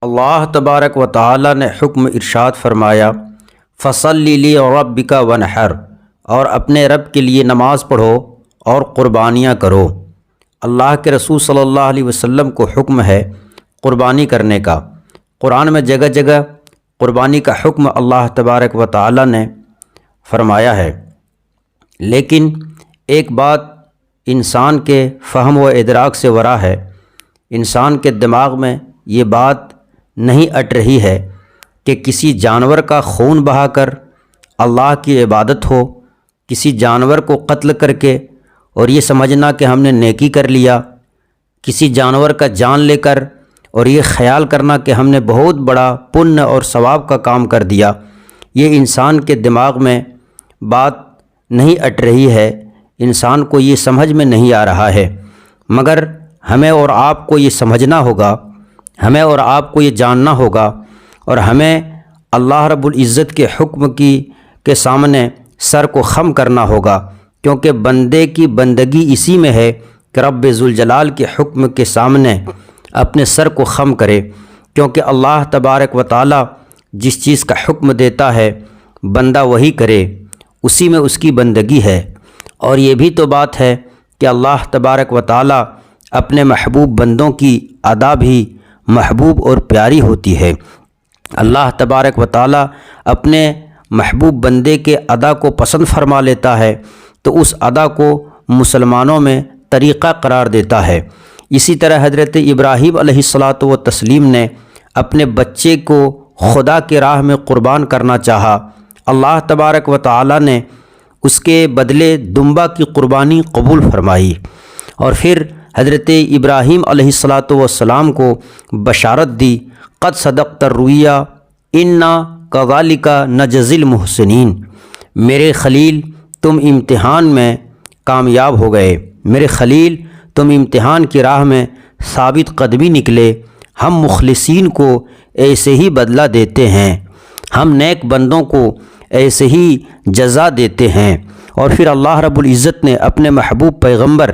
اللہ تبارک و تعالی نے حکم ارشاد فرمایا، فصلی لربک ونحر، اور اپنے رب کے لیے نماز پڑھو اور قربانیاں کرو۔ اللہ کے رسول صلی اللہ علیہ وسلم کو حکم ہے قربانی کرنے کا۔ قرآن میں جگہ جگہ قربانی کا حکم اللہ تبارک و تعالی نے فرمایا ہے، لیکن ایک بات انسان کے فہم و ادراک سے ورا ہے۔ انسان کے دماغ میں یہ بات نہیں اٹ رہی ہے کہ کسی جانور کا خون بہا کر اللہ کی عبادت ہو، کسی جانور کو قتل کر کے اور یہ سمجھنا کہ ہم نے نیکی کر لیا، کسی جانور کا جان لے کر اور یہ خیال کرنا کہ ہم نے بہت بڑا پن اور ثواب کا کام کر دیا۔ یہ انسان کے دماغ میں بات نہیں اٹ رہی ہے، انسان کو یہ سمجھ میں نہیں آ رہا ہے، مگر ہمیں اور آپ کو یہ سمجھنا ہوگا، ہمیں اور آپ کو یہ جاننا ہوگا، اور ہمیں اللہ رب العزت کے حکم کے سامنے سر کو خم کرنا ہوگا، کیونکہ بندے کی بندگی اسی میں ہے کہ رب ذوالجلال کے حکم کے سامنے اپنے سر کو خم کرے، کیونکہ اللہ تبارک و تعالی جس چیز کا حکم دیتا ہے بندہ وہی کرے، اسی میں اس کی بندگی ہے۔ اور یہ بھی تو بات ہے کہ اللہ تبارک و تعالی اپنے محبوب بندوں کی ادا بھی محبوب اور پیاری ہوتی ہے۔ اللہ تبارک و تعالی اپنے محبوب بندے کے ادا کو پسند فرما لیتا ہے تو اس ادا کو مسلمانوں میں طریقہ قرار دیتا ہے۔ اسی طرح حضرت ابراہیم علیہ الصلاۃ والتسلیم نے اپنے بچے کو خدا کی راہ میں قربان کرنا چاہا، اللہ تبارک و تعالی نے اس کے بدلے دمبا کی قربانی قبول فرمائی، اور پھر حضرت ابراہیم علیہ الصلاۃ والسلام کو بشارت دی، قد صدقت الرؤیا انا کذالک نجزی المحسنین، میرے خلیل تم امتحان میں کامیاب ہو گئے، میرے خلیل تم امتحان کی راہ میں ثابت قدمی نکلے، ہم مخلصین کو ایسے ہی بدلہ دیتے ہیں، ہم نیک بندوں کو ایسے ہی جزا دیتے ہیں۔ اور پھر اللہ رب العزت نے اپنے محبوب پیغمبر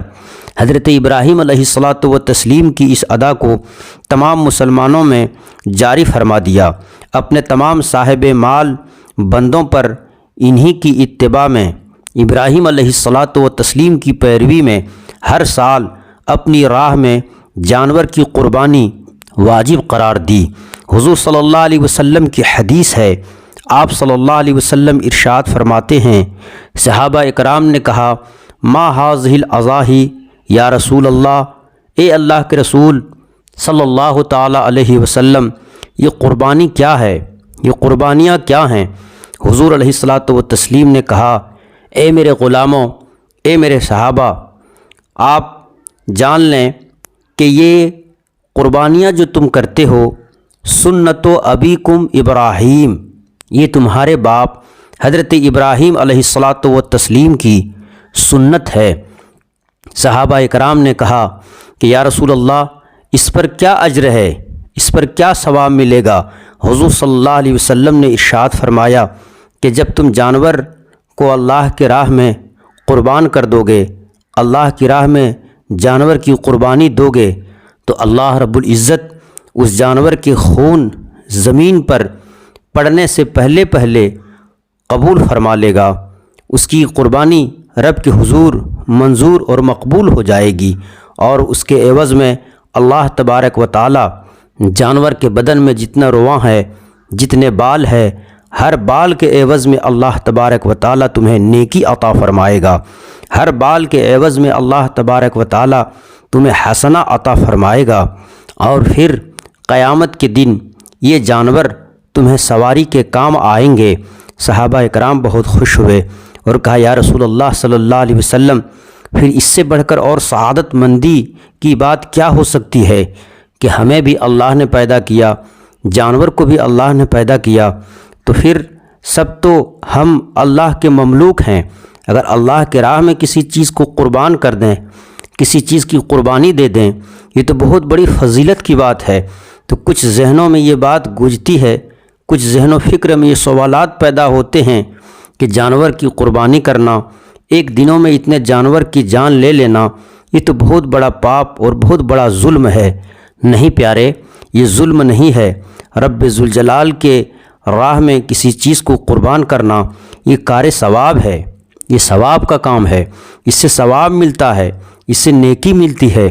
حضرت ابراہیم علیہ الصلاۃ والتسلیم کی اس ادا کو تمام مسلمانوں میں جاری فرما دیا، اپنے تمام صاحب مال بندوں پر انہی کی اتباع میں، ابراہیم علیہ الصلاۃ والتسلیم کی پیروی میں ہر سال اپنی راہ میں جانور کی قربانی واجب قرار دی۔ حضور صلی اللہ علیہ وسلم کی حدیث ہے، آپ صلی اللہ علیہ وسلم ارشاد فرماتے ہیں، صحابہ اکرام نے کہا، ما ہذہ الاضاحی یا رسول اللہ، اے اللہ کے رسول صلی اللہ تعالی علیہ وسلم، یہ قربانی کیا ہے، یہ قربانیاں کیا ہیں؟ حضور علیہ الصلاۃ والتسلیم نے کہا، اے میرے غلاموں، اے میرے صحابہ، آپ جان لیں کہ یہ قربانیاں جو تم کرتے ہو سنت ابیکم ابراہیم، یہ تمہارے باپ حضرت ابراہیم علیہ الصلاۃ والتسلیم کی سنت ہے۔ صحابہ اکرام نے کہا کہ یا رسول اللہ، اس پر کیا اجر ہے، اس پر کیا ثواب ملے گا؟ حضور صلی اللہ علیہ وسلم نے ارشاد فرمایا کہ جب تم جانور کو اللہ کی راہ میں قربان کر دو گے، اللہ کی راہ میں جانور کی قربانی دو گے، تو اللہ رب العزت اس جانور کے خون زمین پر پڑنے سے پہلے قبول فرما لے گا، اس کی قربانی رب کے حضور منظور اور مقبول ہو جائے گی، اور اس کے عوض میں اللہ تبارک و تعالی جانور کے بدن میں جتنا رواں ہے، جتنے بال ہے، ہر بال کے عوض میں اللہ تبارک و تعالی تمہیں نیکی عطا فرمائے گا، ہر بال کے عوض میں اللہ تبارک و تعالی تمہیں حسنہ عطا فرمائے گا، اور پھر قیامت کے دن یہ جانور تمہیں سواری کے کام آئیں گے۔ صحابہ اکرام بہت خوش ہوئے اور کہا، یا رسول اللہ صلی اللہ علیہ وسلم، پھر اس سے بڑھ کر اور سعادت مندی کی بات کیا ہو سکتی ہے کہ ہمیں بھی اللہ نے پیدا کیا، جانور کو بھی اللہ نے پیدا کیا، تو پھر سب تو ہم اللہ کے مملوک ہیں، اگر اللہ کے راہ میں کسی چیز کو قربان کر دیں، کسی چیز کی قربانی دے دیں، یہ تو بہت بڑی فضیلت کی بات ہے۔ تو کچھ ذہنوں میں یہ بات گونجتی ہے، کچھ ذہن و فکر میں یہ سوالات پیدا ہوتے ہیں کہ جانور کی قربانی کرنا، ایک دنوں میں اتنے جانور کی جان لے لینا، یہ تو بہت بڑا پاپ اور بہت بڑا ظلم ہے۔ نہیں پیارے، یہ ظلم نہیں ہے۔ رب ذوالجلال کے راہ میں کسی چیز کو قربان کرنا یہ کار ثواب ہے، یہ ثواب کا کام ہے، اس سے ثواب ملتا ہے، اس سے نیکی ملتی ہے۔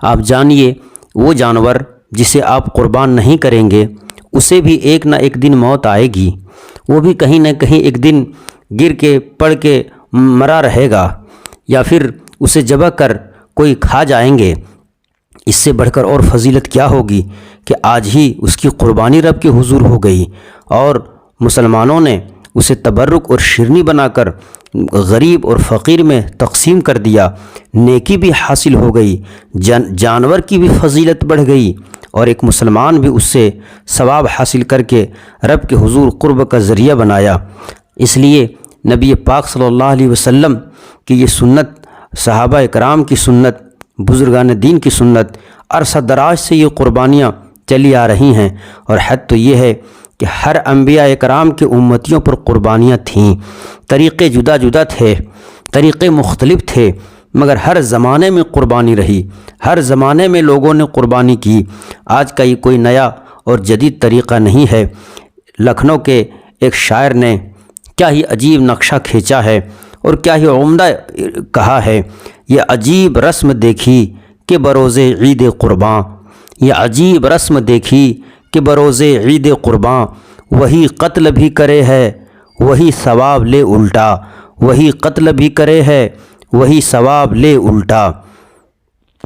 آپ جانیے وہ جانور جسے آپ قربان نہیں کریں گے اسے بھی ایک نہ ایک دن موت آئے گی، وہ بھی کہیں نہ کہیں ایک دن گر کے پڑ کے مرا رہے گا، یا پھر اسے ذبح کر کوئی کھا جائیں گے۔ اس سے بڑھ کر اور فضیلت کیا ہوگی کہ آج ہی اس کی قربانی رب کے حضور ہو گئی اور مسلمانوں نے اسے تبرک اور شیرنی بنا کر غریب اور فقیر میں تقسیم کر دیا، نیکی بھی حاصل ہو گئی، جانور کی بھی فضیلت بڑھ گئی، اور ایک مسلمان بھی اس سے ثواب حاصل کر کے رب کے حضور قرب کا ذریعہ بنایا۔ اس لیے نبی پاک صلی اللہ علیہ وسلم کی یہ سنت، صحابہ اکرام کی سنت، بزرگان دین کی سنت، عرصہ دراز سے یہ قربانیاں چلی آ رہی ہیں، اور حد تو یہ ہے کہ ہر انبیاء اکرام کے امتیوں پر قربانیاں تھیں، طریقے جدا جدا تھے، طریقے مختلف تھے، مگر ہر زمانے میں قربانی رہی، ہر زمانے میں لوگوں نے قربانی کی۔ آج کا یہ کوئی نیا اور جدید طریقہ نہیں ہے۔ لکھنؤ کے ایک شاعر نے کیا ہی عجیب نقشہ کھینچا ہے اور کیا ہی عمدہ کہا ہے، یہ عجیب رسم دیکھی کہ بروز عید قرباں، یہ عجیب رسم دیکھی کہ بروز عید قرباں، وہی قتل بھی کرے ہے وہی ثواب لے الٹا، وہی قتل بھی کرے ہے وہی ثواب لے الٹا۔